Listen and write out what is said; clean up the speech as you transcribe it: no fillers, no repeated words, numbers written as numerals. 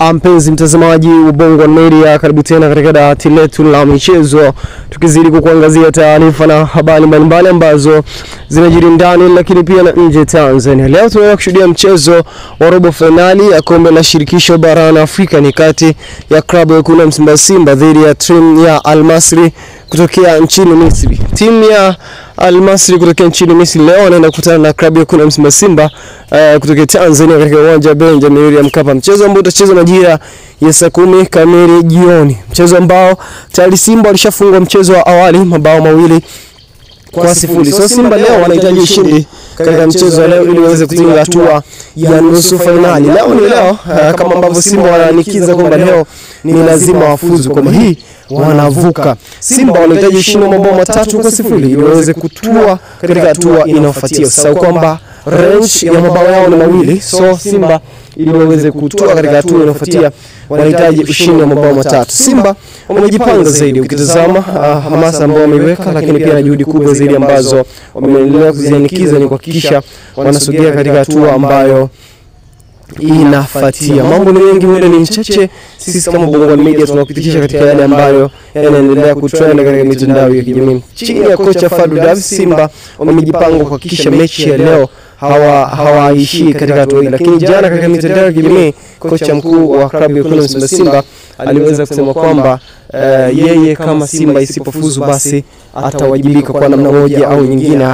Mpenzi mtazamaji wa Bongo Media, karibu tena katika dawati letu la michezo, tukizidi kukuangazia taarifa na habari mbalimbali ambazo zinajiri ndani lakini pia na nje Tanzania. Leo tunaenda kushuhudia mchezo wa robo finali ya kombe la shirikisho barani Afrika, ni kati ya klabu ya Wekundu wa Msimbazi Simba dhidi ya timu ya Al Masry kutokea nchini Misri. Timu ya Al Masry kutokea nchini Misri leo wanaenda kukutana na klabu ya Wekundu wa Msimbazi Simba kutokea Tanzania katika uwanja wa Benjamin William Mkapa, mchezo ambao utachezwa majira ya saa 10 kamili jioni. Mchezo ambao tayari Simba walishafungwa mchezo wa awali mabao 2-0. So Simba leo wanahitaji ushindi katika mchezo wa leo ili waweze kutinga hatua ya nusu finali. Leo kama ambavyo Simba wananikiza kwamba leo ni lazima wafuzu, kwa hii wanavuka. Simba wanahitaji ushindi mabao 3-0 ili waweze kutua katika hatua inayofuatia. Sawa kwamba range ya mabao yao ni 2, so Simba ili waweze kutua katika hatua inayofuatia wanahitaji ushindi wa mabao 3. Simba wamejipanga zaidi ukitazama hamasa ambayo wameiweka, lakini pia na juhudi kubwa zaidi ambazo wameendelea kuzianikiza ni kuhakikisha wanasogea katika hatua ambayo inafuatia. Mambo ni mengi, muda ni mchache. Sisi kama Bongo Media tunakupitisha katika yale ambayo yanaendelea kutrend katika mitandao ya kijamii. Chini ya kocha Fadlu Davis, Simba wamejipanga kuhakikisha mechi ya leo hawaishi katika hatua hii. Lakini jana katika mitandao ya kijamii, kocha mkuu wa klabu ya Wekundu wa Msimbazi Simba aliweza kusema kwamba yeye kama Simba isipofuzu basi atawajibika kwa namna moja au nyingine.